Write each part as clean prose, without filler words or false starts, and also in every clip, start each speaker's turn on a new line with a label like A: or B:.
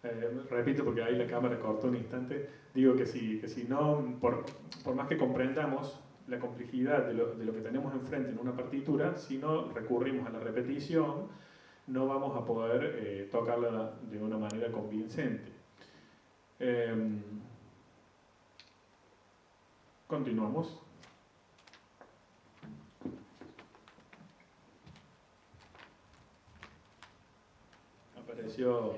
A: Repito porque ahí la cámara cortó un instante, digo que si no, por más que comprendamos la complejidad de lo que tenemos enfrente en una partitura, si no recurrimos a la repetición, no vamos a poder tocarla de una manera convincente. Continuamos. Apareció.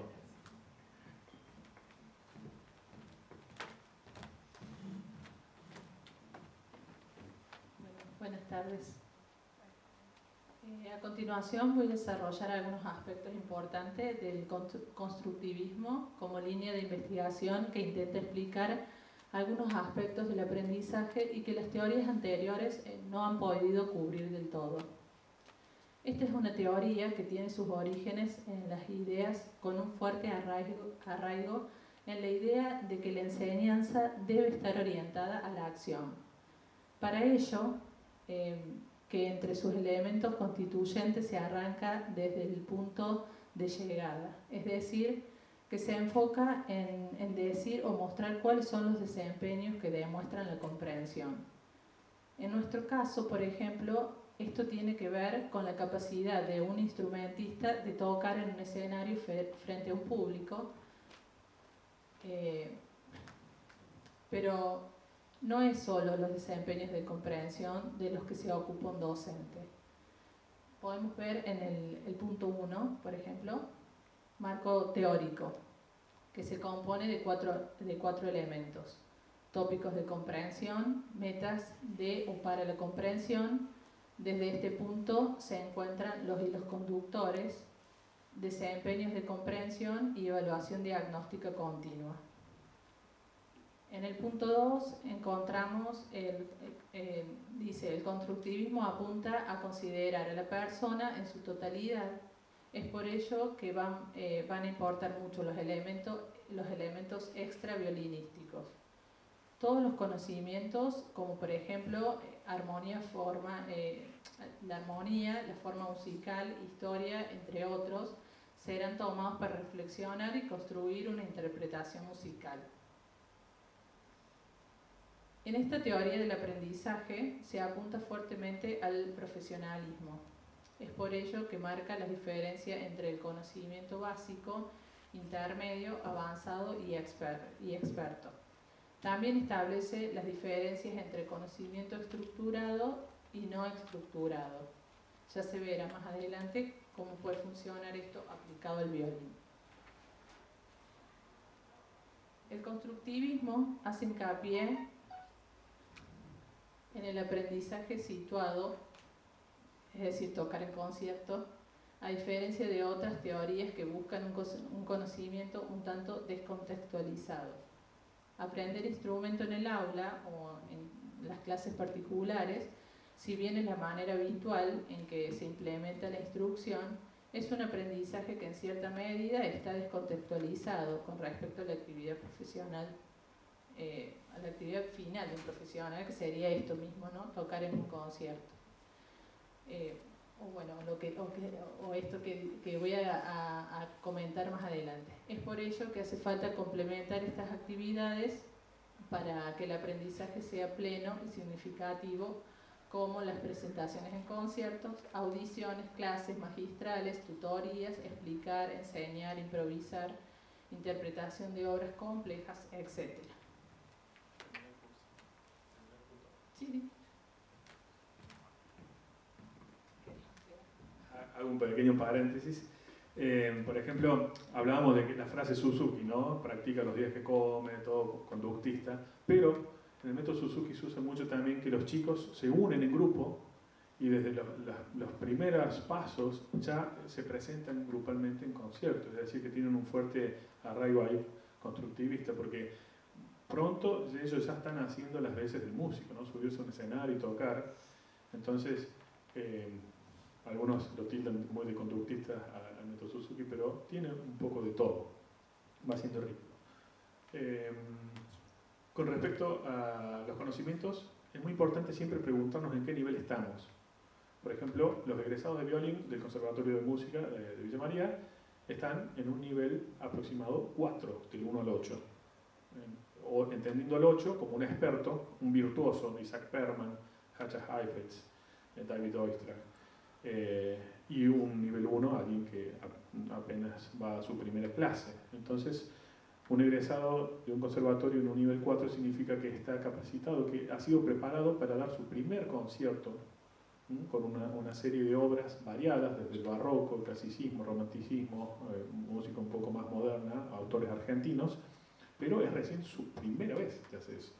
B: Buenas tardes. A continuación voy a desarrollar algunos aspectos importantes del constructivismo como línea de investigación que intenta explicar algunos aspectos del aprendizaje y que las teorías anteriores no han podido cubrir del todo. Esta es una teoría que tiene sus orígenes en las ideas con un fuerte arraigo en la idea de que la enseñanza debe estar orientada a la acción. Para ello, que entre sus elementos constituyentes se arranca desde el punto de llegada, es decir, que se enfoca en decir o mostrar cuáles son los desempeños que demuestran la comprensión. En nuestro caso, por ejemplo, esto tiene que ver con la capacidad de un instrumentista de tocar en un escenario frente a un público, pero no es solo los desempeños de comprensión de los que se ocupa un docente. Podemos ver en el punto 1, por ejemplo, marco teórico, que se compone de cuatro elementos: tópicos de comprensión, metas de o para la comprensión. Desde este punto se encuentran los hilos conductores, desempeños de comprensión y evaluación diagnóstica continua. En el punto 2 encontramos, dice, el constructivismo apunta a considerar a la persona en su totalidad. Es por ello que van a importar mucho los elementos extra-violinísticos. Todos los conocimientos, como por ejemplo la armonía, la forma musical, historia, entre otros, serán tomados para reflexionar y construir una interpretación musical. En esta teoría del aprendizaje se apunta fuertemente al profesionalismo. Es por ello que marca la diferencia entre el conocimiento básico, intermedio, avanzado y experto. También establece las diferencias entre conocimiento estructurado y no estructurado. Ya se verá más adelante cómo puede funcionar esto aplicado al violín. El constructivismo hace hincapié en el aprendizaje situado, es decir, tocar en concierto, a diferencia de otras teorías que buscan un conocimiento un tanto descontextualizado. Aprender instrumento en el aula o en las clases particulares, si bien es la manera habitual en que se implementa la instrucción, es un aprendizaje que en cierta medida está descontextualizado con respecto a la actividad profesional, a la actividad final de un profesional, que sería esto mismo, ¿no? Tocar en un concierto. O esto que voy a comentar más adelante. Es por ello que hace falta complementar estas actividades para que el aprendizaje sea pleno y significativo, como las presentaciones en conciertos, audiciones, clases magistrales, tutorías, explicar, enseñar, improvisar, interpretación de obras complejas, etc. Sí.
A: Hago un pequeño paréntesis. Por ejemplo, hablábamos de que la frase Suzuki, ¿no? Practica los días que come, todo conductista, pero en el método Suzuki se usa mucho también que los chicos se unen en grupo y desde los primeros pasos ya se presentan grupalmente en conciertos, es decir, que tienen un fuerte arraigo ahí constructivista, porque pronto ellos ya están haciendo las veces del músico, ¿no? Subirse a un escenario y tocar. Entonces, algunos lo tildan muy de conductista al método Suzuki, pero tiene un poco de todo, va siendo rico. Con respecto a los conocimientos, es muy importante siempre preguntarnos en qué nivel estamos. Por ejemplo, los egresados de violín del Conservatorio de Música de Villa María están en un nivel aproximado 4, del 1 al 8. O entendiendo al 8 como un experto, un virtuoso, Isaac Perman, Hatcha Heifetz, David Oistrakh. Y un nivel 1, alguien que apenas va a su primera clase. Entonces, un egresado de un conservatorio en un nivel 4 significa que está capacitado, que ha sido preparado para dar su primer concierto, con una serie de obras variadas, desde el barroco, el clasicismo, romanticismo, música un poco más moderna, autores argentinos, pero es recién su primera vez que hace eso.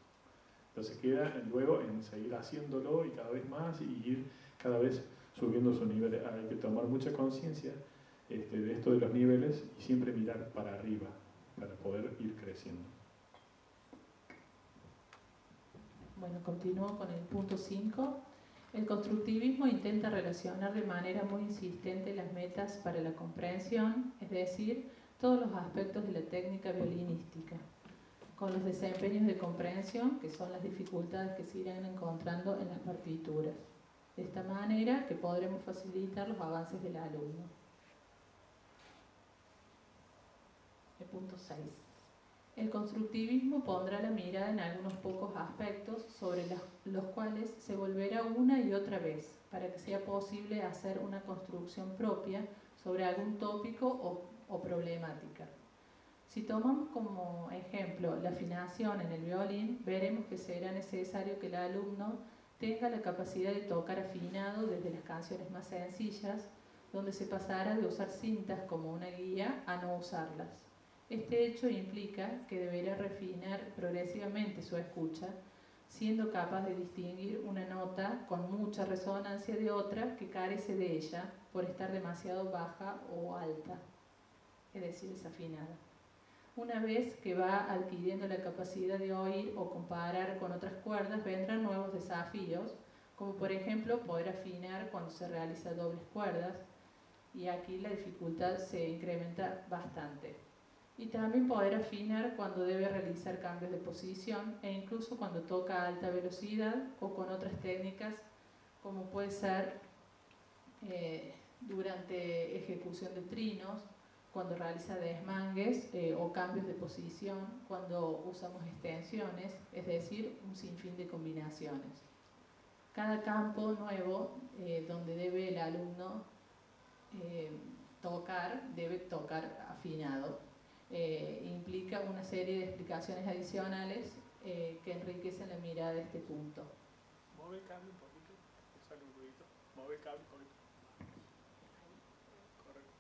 A: Entonces queda luego en seguir haciéndolo y cada vez más y ir cada vez subiendo su nivel. Hay que tomar mucha conciencia de esto de los niveles y siempre mirar para arriba para poder ir creciendo.
B: Bueno, continúo con el punto 5. El constructivismo intenta relacionar de manera muy insistente las metas para la comprensión, es decir, todos los aspectos de la técnica violinística, con los desempeños de comprensión, que son las dificultades que se irán encontrando en las partituras. De esta manera que podremos facilitar los avances del alumno. El punto 6. El constructivismo pondrá la mirada en algunos pocos aspectos sobre los cuales se volverá una y otra vez para que sea posible hacer una construcción propia sobre algún tópico o problemática. Si tomamos como ejemplo la afinación en el violín, veremos que será necesario que el alumno tenga la capacidad de tocar afinado desde las canciones más sencillas, donde se pasará de usar cintas como una guía a no usarlas. Este hecho implica que deberá refinar progresivamente su escucha, siendo capaz de distinguir una nota con mucha resonancia de otra que carece de ella por estar demasiado baja o alta, es decir, desafinada. Una vez que va adquiriendo la capacidad de oír o comparar con otras cuerdas, vendrán nuevos desafíos, como por ejemplo poder afinar cuando se realiza dobles cuerdas, y aquí la dificultad se incrementa bastante. Y también poder afinar cuando debe realizar cambios de posición e incluso cuando toca a alta velocidad o con otras técnicas, como puede ser durante ejecución de trinos, cuando realiza desmangues o cambios de posición, cuando usamos extensiones, es decir, un sinfín de combinaciones. Cada campo nuevo donde debe el alumno debe tocar afinado. Implica una serie de explicaciones adicionales que enriquecen la mirada de este punto.
A: Mueve el cable un poquito, sale un ruidito. Mueve el cable un poquito. Correcto.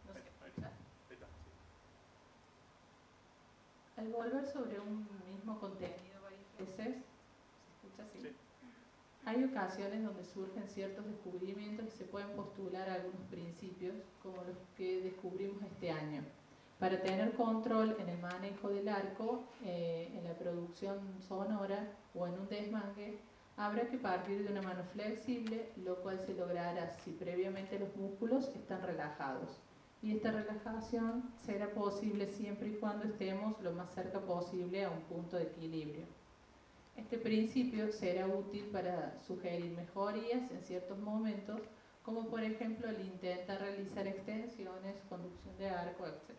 B: ¿No se escucha?
A: Ahí está, sí.
B: Al volver sobre un mismo contenido varias veces, ¿se escucha así?
A: Sí.
B: Hay ocasiones donde surgen ciertos descubrimientos y se pueden postular algunos principios, como los que descubrimos este año. Para tener control en el manejo del arco, en la producción sonora o en un desmangue, habrá que partir de una mano flexible, lo cual se logrará si previamente los músculos están relajados. Y esta relajación será posible siempre y cuando estemos lo más cerca posible a un punto de equilibrio. Este principio será útil para sugerir mejorías en ciertos momentos, como por ejemplo el intentar realizar extensiones, conducción de arco, etc.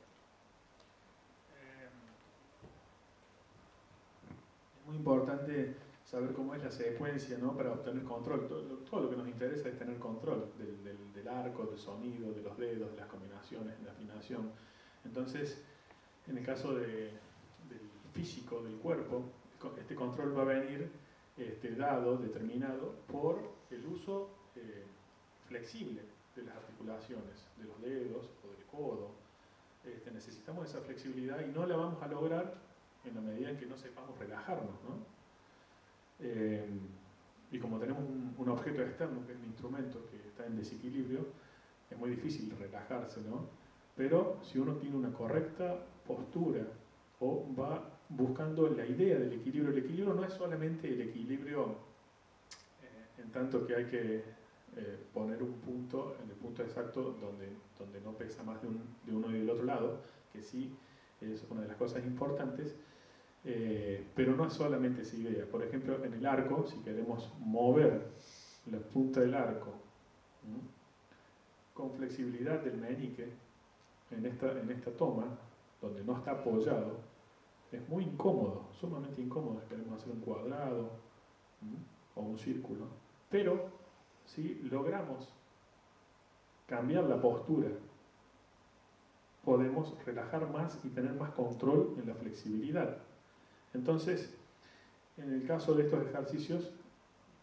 A: Es muy importante saber cómo es la secuencia, ¿no? Para obtener control. Todo lo que nos interesa es tener control del arco, del sonido, de los dedos, de las combinaciones, de la afinación. Entonces, en el caso del físico, del cuerpo, este control va a venir determinado por el uso flexible de las articulaciones, de los dedos o del codo. Necesitamos esa flexibilidad y no la vamos a lograr en la medida en que no sepamos relajarnos, ¿no? Y como tenemos un objeto externo, que es un instrumento que está en desequilibrio, es muy difícil relajarse, ¿no? Pero si uno tiene una correcta postura o va buscando la idea del equilibrio. El equilibrio no es solamente el equilibrio en tanto que hay que poner un punto, en el punto exacto donde no pesa más de uno y del otro lado, que sí es una de las cosas importantes, pero no es solamente esa idea. Por ejemplo, en el arco, si queremos mover la punta del arco, ¿no?, con flexibilidad del meñique en esta toma, donde no está apoyado, es muy incómodo, sumamente incómodo. Queremos hacer un cuadrado o un círculo, pero si logramos cambiar la postura, podemos relajar más y tener más control en la flexibilidad. Entonces, en el caso de estos ejercicios,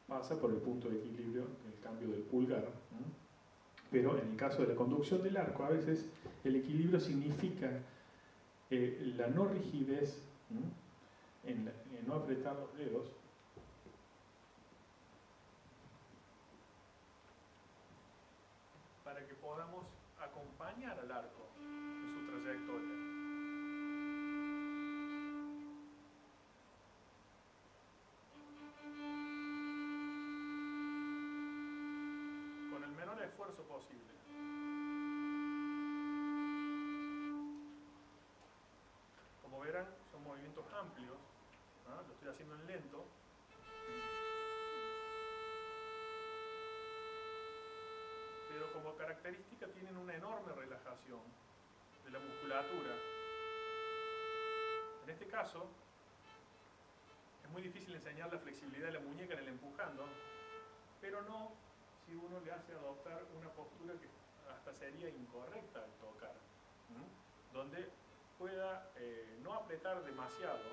A: pasa por el punto de equilibrio, el cambio del pulgar, ¿no? Pero en el caso de la conducción del arco, a veces el equilibrio significa la no rigidez, ¿no? En no apretar los dedos, para que podamos acompañar al arco en su trayectoria. Con el menor esfuerzo posible. Como verán, son movimientos amplios, ¿no? Lo estoy haciendo en lento. Pero como característica tienen una enorme relajación de la musculatura. En este caso, es muy difícil enseñar la flexibilidad de la muñeca en el empujando, pero no si uno le hace adoptar una postura que hasta sería incorrecta al tocar, donde pueda no apretar demasiado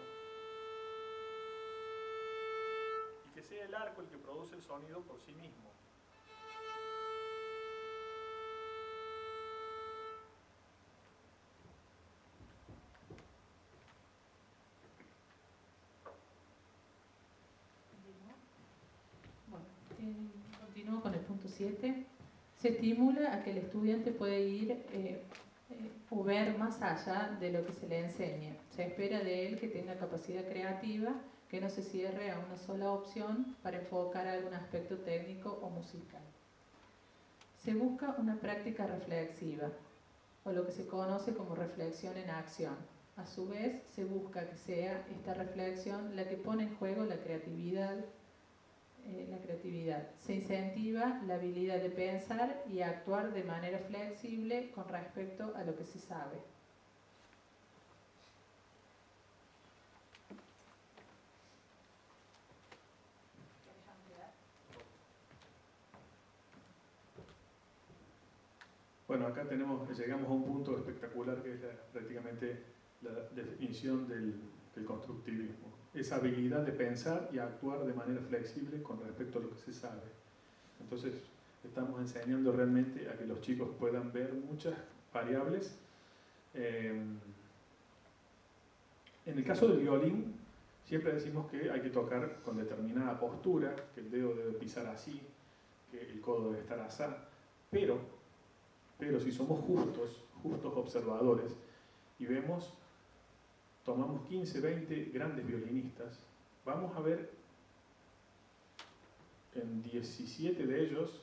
A: y que sea el arco el que produce el sonido por sí mismo.
B: Continúo con el punto 7. Se estimula a que el estudiante puede ir o ver más allá de lo que se le enseña. Se espera de él que tenga capacidad creativa, que no se cierre a una sola opción para enfocar algún aspecto técnico o musical. Se busca una práctica reflexiva, o lo que se conoce como reflexión en acción. A su vez, se busca que sea esta reflexión la que pone en juego la creatividad. Se incentiva la habilidad de pensar y actuar de manera flexible con respecto a lo que se sabe.
A: Bueno, acá llegamos a un punto espectacular que es prácticamente la definición del constructivismo. Esa habilidad de pensar y actuar de manera flexible con respecto a lo que se sabe. Entonces, estamos enseñando realmente a que los chicos puedan ver muchas variables. En el caso del violín, siempre decimos que hay que tocar con determinada postura, que el dedo debe pisar así, que el codo debe estar así, pero si somos justos observadores y tomamos 15, 20 grandes violinistas, vamos a ver en 17 de ellos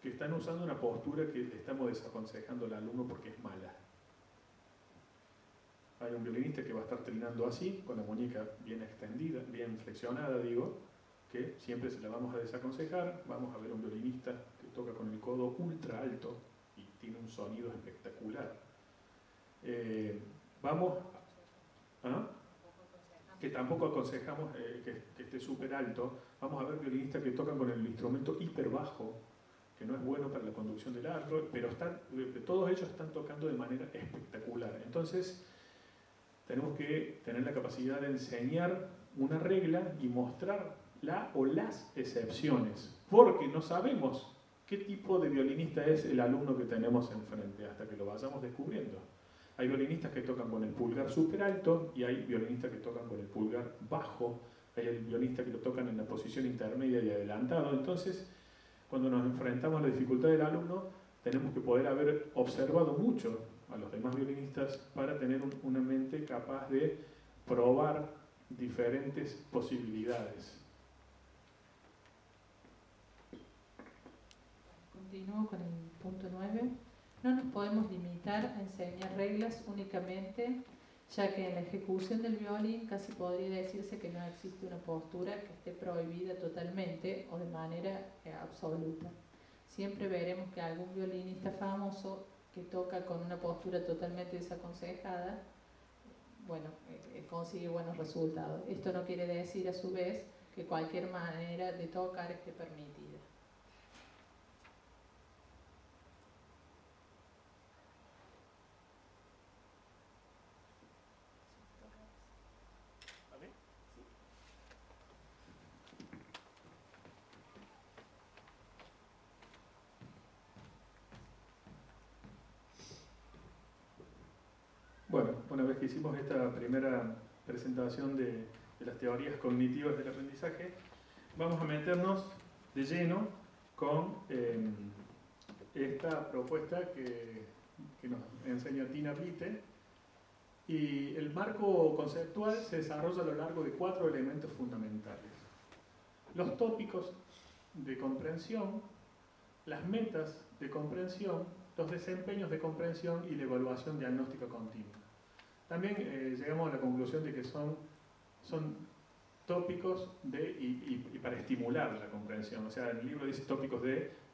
A: que están usando una postura que le estamos desaconsejando al alumno porque es mala. Hay un violinista que va a estar trinando así, con la muñeca bien extendida, bien flexionada, que siempre se la vamos a desaconsejar. Vamos a ver un violinista que toca con el codo ultra alto y tiene un sonido espectacular. Que tampoco aconsejamos que esté súper alto. Vamos a ver violinistas que tocan con el instrumento hiper bajo, que no es bueno para la conducción del arco, pero todos ellos están tocando de manera espectacular. Entonces, tenemos que tener la capacidad de enseñar una regla y mostrar las excepciones, porque no sabemos qué tipo de violinista es el alumno que tenemos enfrente hasta que lo vayamos descubriendo. Hay violinistas que tocan con el pulgar súper alto y hay violinistas que tocan con el pulgar bajo, hay violinistas que lo tocan en la posición intermedia y adelantado. Entonces, cuando nos enfrentamos a la dificultad del alumno, tenemos que poder haber observado mucho a los demás violinistas para tener una mente capaz de probar diferentes posibilidades.
B: Continúo con el punto 9. No nos podemos limitar a enseñar reglas únicamente, ya que en la ejecución del violín casi podría decirse que no existe una postura que esté prohibida totalmente o de manera absoluta. siempre veremos que algún violinista famoso que toca con una postura totalmente desaconsejada, bueno, consigue buenos resultados. Esto no quiere decir a su vez que cualquier manera de tocar esté permitida.
A: Bueno, una vez que hicimos esta primera presentación de las teorías cognitivas del aprendizaje, vamos a meternos de lleno con esta propuesta que nos enseña Tina Blitte. Y el marco conceptual se desarrolla a lo largo de 4 elementos fundamentales: los tópicos de comprensión, las metas de comprensión, los desempeños de comprensión y la evaluación diagnóstica continua. También llegamos a la conclusión de que son tópicos y para estimular la comprensión. O sea, el libro dice tópicos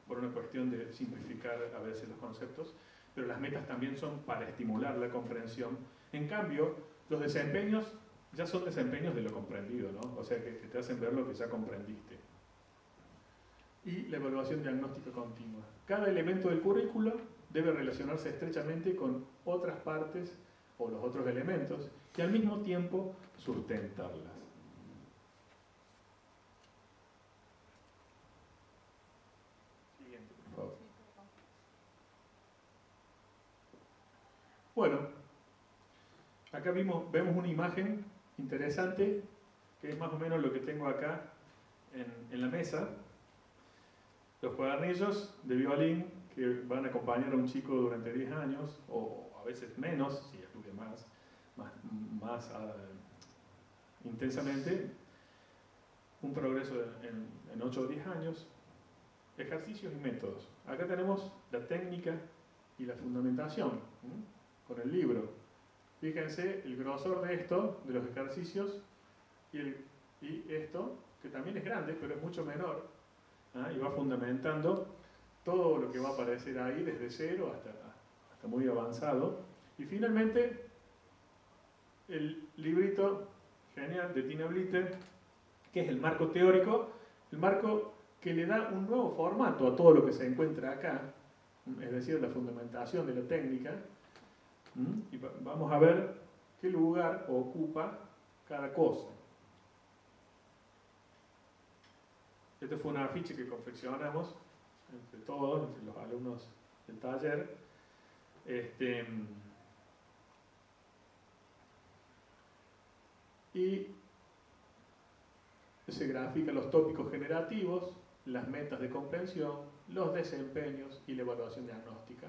A: por una cuestión de simplificar a veces los conceptos, pero las metas también son para estimular la comprensión. En cambio, los desempeños ya son desempeños de lo comprendido, ¿no? O sea, que te hacen ver lo que ya comprendiste. Y la evaluación diagnóstica continua. Cada elemento del currículo debe relacionarse estrechamente con otras partes o los otros elementos y al mismo tiempo sustentarlas. Siguiente, por favor. Bueno, acá vemos una imagen interesante que es más o menos lo que tengo acá en la mesa. Los cuadernillos de violín que van a acompañar a un chico durante 10 años, o a veces menos, si estudia más intensamente, un progreso en 8 o 10 años, ejercicios y métodos. Acá tenemos la técnica y la fundamentación, con el libro. Fíjense el grosor de esto, de los ejercicios, y esto, que también es grande, pero es mucho menor, y va fundamentando todo lo que va a aparecer ahí desde cero hasta muy avanzado. Y finalmente, el librito genial de Tina Blitte, que es el marco teórico, el marco que le da un nuevo formato a todo lo que se encuentra acá, es decir, la fundamentación de la técnica, y vamos a ver qué lugar ocupa cada cosa. Este fue un afiche que confeccionamos entre todos, entre los alumnos del taller. Y se grafican los tópicos generativos, las metas de comprensión, los desempeños y la evaluación diagnóstica.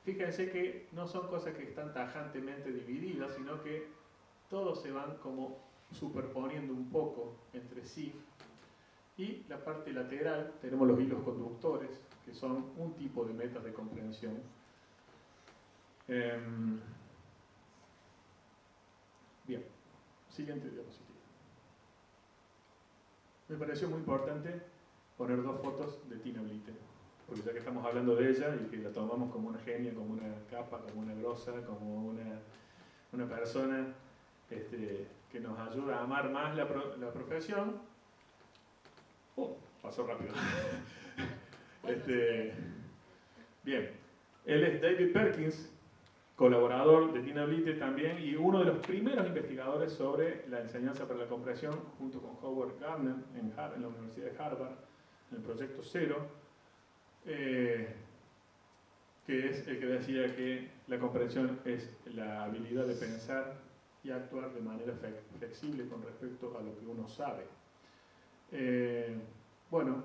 A: Fíjense que no son cosas que están tajantemente divididas, sino que todos se van como superponiendo un poco entre sí. Y la parte lateral tenemos los hilos conductores, que son un tipo de metas de comprensión. Bien, siguiente diapositiva. Me pareció muy importante poner 2 fotos de Tina Blitte, porque ya que estamos hablando de ella y que la tomamos como una genia, como una capa, como una grosa, como una persona que nos ayuda a amar más la profesión. Pasó rápido. Bien, él es David Perkins, colaborador de Tina Blitte también, y uno de los primeros investigadores sobre la enseñanza para la comprensión, junto con Howard Gardner en la Universidad de Harvard, en el Proyecto Cero, que es el que decía que la comprensión es la habilidad de pensar y actuar de manera flexible con respecto a lo que uno sabe. Bueno,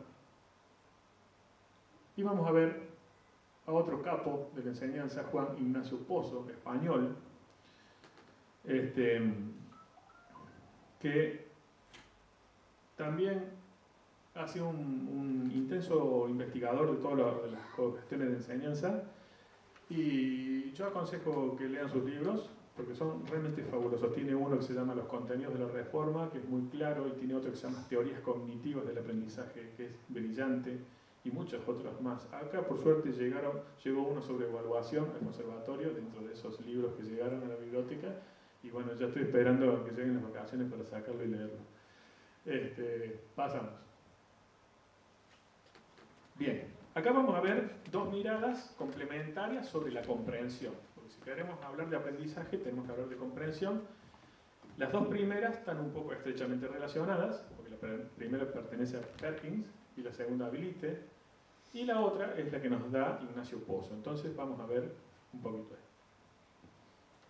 A: y vamos a ver a otro capo de la enseñanza, Juan Ignacio Pozo, español, que también ha sido un intenso investigador de todas las cuestiones de enseñanza, y yo aconsejo que lean sus libros porque son realmente fabulosos. Tiene uno que se llama Los contenidos de la reforma, que es muy claro, y tiene otro que se llama Teorías cognitivas del aprendizaje, que es brillante y muchos otros más. Acá por suerte llegó uno sobre evaluación al conservatorio, dentro de esos libros que llegaron a la biblioteca, y bueno, ya estoy esperando a que lleguen las vacaciones para sacarlo y leerlo. Pasamos. Bien, acá vamos a ver dos miradas complementarias sobre la comprensión. Porque si queremos hablar de aprendizaje, tenemos que hablar de comprensión. Las dos primeras están un poco estrechamente relacionadas, porque la primera pertenece a Perkins y la segunda a Bilite, y la otra es la que nos da Ignacio Pozo. Entonces vamos a ver un poquito esto.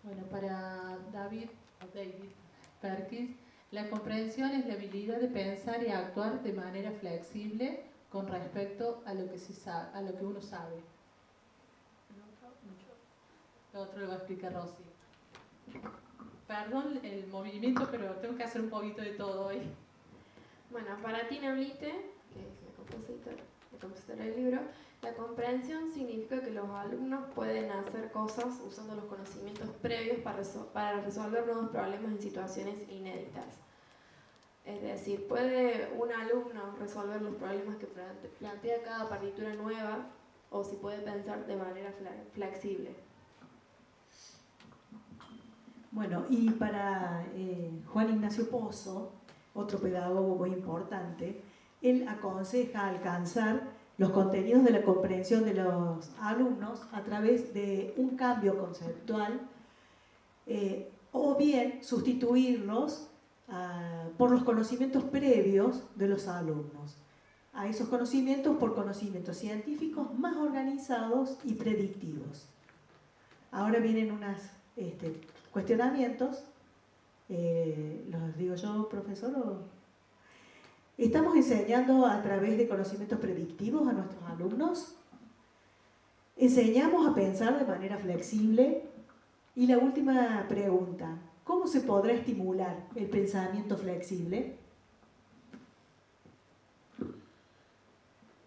B: Bueno, para David Perkins, la comprensión es la habilidad de pensar y actuar de manera flexible con respecto a lo que se sabe, a lo que uno sabe. Lo otro lo va a explicar Rosy. Perdón el movimiento, pero tengo que hacer un poquito de todo hoy.
C: Bueno, para Tina Blite, que es la compositora del libro, la comprensión significa que los alumnos pueden hacer cosas usando los conocimientos previos para resolver nuevos problemas en situaciones inéditas. Es decir, ¿puede un alumno resolver los problemas que plantea cada partitura nueva o si puede pensar de manera flexible?
D: Bueno, y para Juan Ignacio Pozo, otro pedagogo muy importante, él aconseja alcanzar los contenidos de la comprensión de los alumnos a través de un cambio conceptual o bien sustituirlos por los conocimientos previos de los alumnos. A esos conocimientos por conocimientos científicos más organizados y predictivos. Ahora vienen unos cuestionamientos. ¿Los digo yo, profesor? ¿Estamos enseñando a través de conocimientos predictivos a nuestros alumnos? ¿Enseñamos a pensar de manera flexible? Y la última pregunta, ¿cómo se podrá estimular el pensamiento flexible?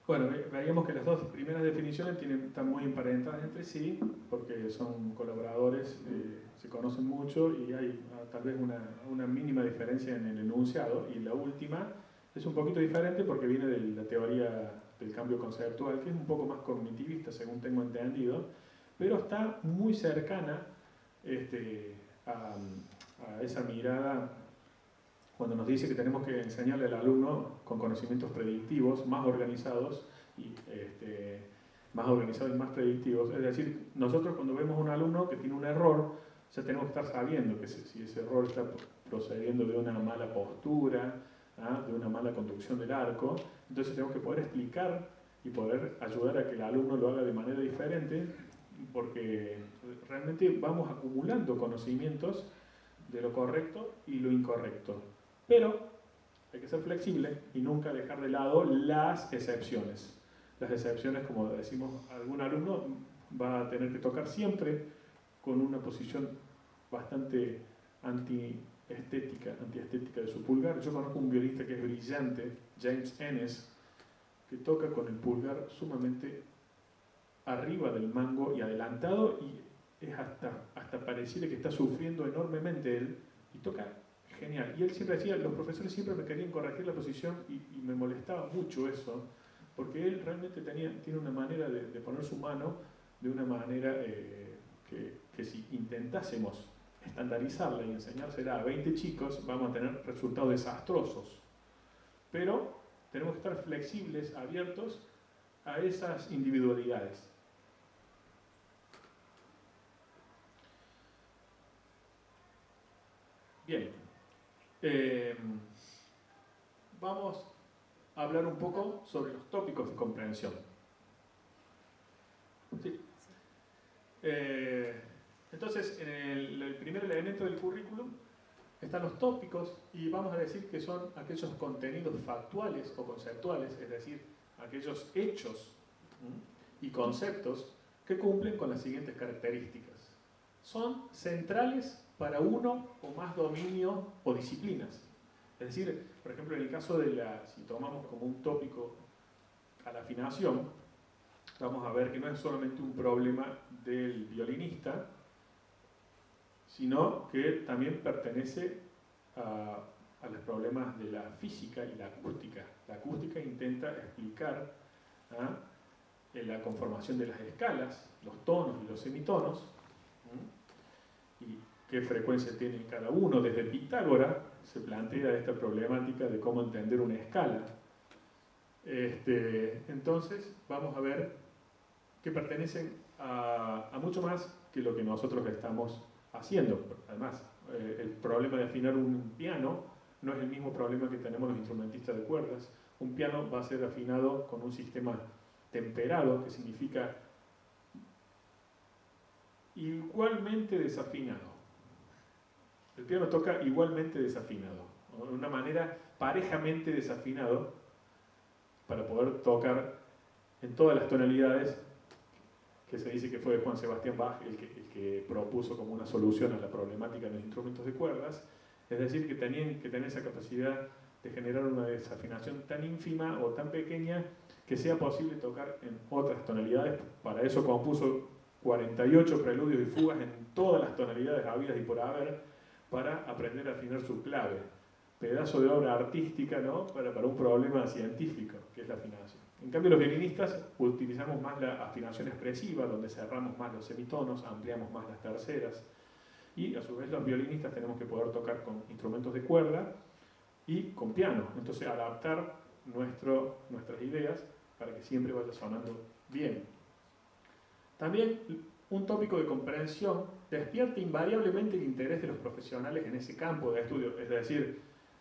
A: Bueno, veíamos que las dos primeras definiciones están muy emparentadas entre sí, porque son colaboradores, se conocen mucho y hay tal vez una mínima diferencia en el enunciado. Y la última es un poquito diferente porque viene de la teoría del cambio conceptual, que es un poco más cognitivista, según tengo entendido, pero está muy cercana a esa mirada cuando nos dice que tenemos que enseñarle al alumno con conocimientos predictivos, más organizados y más predictivos. Es decir, nosotros cuando vemos a un alumno que tiene un error, ya tenemos que estar sabiendo que si ese error está procediendo de una mala postura, de una mala conducción del arco, entonces tenemos que poder explicar y poder ayudar a que el alumno lo haga de manera diferente, porque realmente vamos acumulando conocimientos de lo correcto y lo incorrecto. Pero hay que ser flexible y nunca dejar de lado las excepciones. Las excepciones, como decimos, algún alumno va a tener que tocar siempre con una posición bastante antiestética de su pulgar. Yo conozco un violista que es brillante, James Ennis, que toca con el pulgar sumamente arriba del mango y adelantado, y es hasta pareciera que está sufriendo enormemente él, y toca genial. Y él siempre decía, los profesores siempre me querían corregir la posición y me molestaba mucho eso, porque él realmente tiene una manera de poner su mano de una manera que si intentásemos estandarizarla y enseñársela a 20 chicos, vamos a tener resultados desastrosos. Pero tenemos que estar flexibles, abiertos a esas individualidades. Bien, vamos a hablar un poco sobre los tópicos de comprensión. ¿Sí? Entonces, en el primer elemento del currículum están los tópicos, y vamos a decir que son aquellos contenidos factuales o conceptuales, es decir, aquellos hechos y conceptos que cumplen con las siguientes características. Son centrales para uno o más dominio o disciplinas. Es decir, por ejemplo, en el caso si tomamos como un tópico a la afinación, vamos a ver que no es solamente un problema del violinista, sino que también pertenece a los problemas de la física y la acústica. La acústica intenta explicar ¿ah? En la conformación de las escalas, los tonos y los semitonos, y qué frecuencia tiene cada uno. Desde Pitágoras se plantea esta problemática de cómo entender una escala. Entonces vamos a ver que pertenecen a mucho más que lo que nosotros estamos haciendo. Además, el problema de afinar un piano no es el mismo problema que tenemos los instrumentistas de cuerdas. Un piano va a ser afinado con un sistema temperado, que significa igualmente desafinado. El piano toca igualmente desafinado, ¿no? De una manera parejamente desafinado, para poder tocar en todas las tonalidades, que se dice que fue Juan Sebastián Bach el que propuso como una solución a la problemática de los instrumentos de cuerdas. Es decir, que tenían que tener esa capacidad de generar una desafinación tan ínfima o tan pequeña que sea posible tocar en otras tonalidades. Para eso compuso 48 preludios y fugas en todas las tonalidades habidas y por haber, para aprender a afinar su clave. Pedazo de obra artística, ¿no? para un problema científico, que es la afinación. En cambio, los violinistas utilizamos más la afinación expresiva, donde cerramos más los semitonos, ampliamos más las terceras, y a su vez los violinistas tenemos que poder tocar con instrumentos de cuerda y con piano. Entonces, adaptar nuestras ideas para que siempre vaya sonando bien. También un tópico de comprensión despierta invariablemente el interés de los profesionales en ese campo de estudio. Es decir,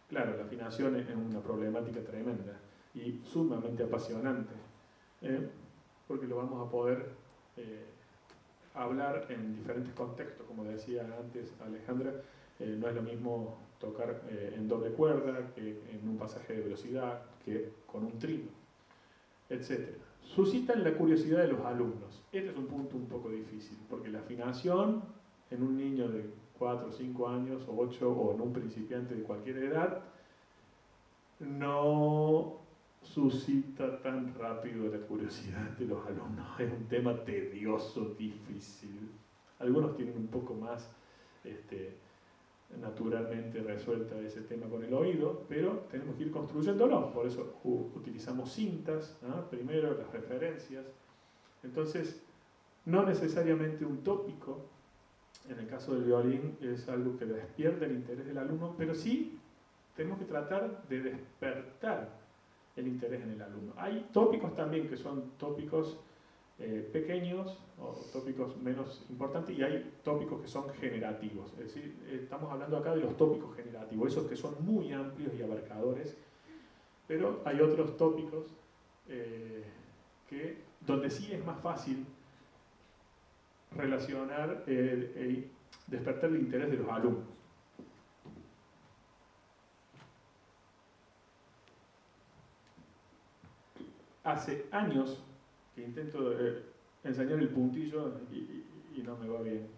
A: claro, la afinación es una problemática tremenda y sumamente apasionante, porque lo vamos a poder hablar en diferentes contextos. Como decía antes Alejandra, no es lo mismo tocar en doble cuerda que en un pasaje de velocidad, que con un trino, etc. Suscitan la curiosidad de los alumnos. Este es un punto un poco difícil, porque la afinación en un niño de 4, 5 años, o 8, o en un principiante de cualquier edad, no suscita tan rápido la curiosidad de los alumnos. Es un tema tedioso, difícil. Algunos tienen un poco más naturalmente resuelta ese tema con el oído, pero tenemos que ir construyéndolo. Por eso utilizamos cintas, ¿no? Primero las referencias. Entonces, no necesariamente un tópico, en el caso del violín, es algo que despierta el interés del alumno, pero sí tenemos que tratar de despertar el interés en el alumno. Hay tópicos también que son tópicos pequeños o tópicos menos importantes, y hay tópicos que son generativos. Es decir, estamos hablando acá de los tópicos generativos, esos que son muy amplios y abarcadores, pero hay otros tópicos donde sí es más fácil relacionar, despertar el interés de los alumnos. Hace años que intento enseñar el puntillo y no me va bien.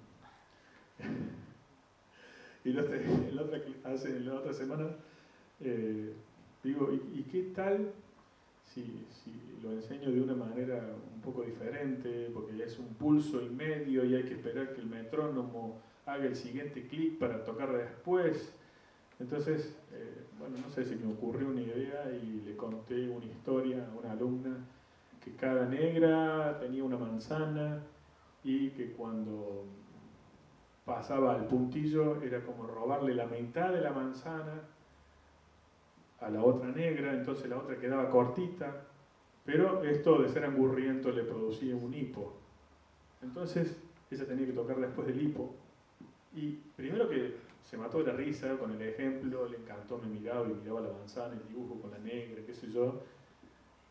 A: Y la otra semana digo, ¿y qué tal si lo enseño de una manera un poco diferente? Porque es un pulso y medio y hay que esperar que el metrónomo haga el siguiente clic para tocar después. Entonces, bueno, no sé si me ocurrió una idea y le conté una historia a una alumna, que cada negra tenía una manzana y que cuando pasaba al puntillo era como robarle la mitad de la manzana a la otra negra, entonces la otra quedaba cortita, pero esto de ser angurriento le producía un hipo. Entonces ella tenía que tocar después del hipo, y primero que se mató de la risa con el ejemplo, le encantó, me miraba y miraba la manzana, el dibujo con la negra, qué sé yo,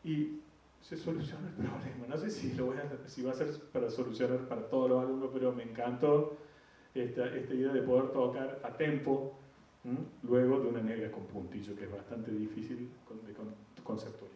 A: y se solucionó el problema. No sé si va a ser para solucionar para todos los alumnos, pero me encantó esta idea de poder tocar a tempo luego de una negra con puntillo, que es bastante difícil de conceptualizar.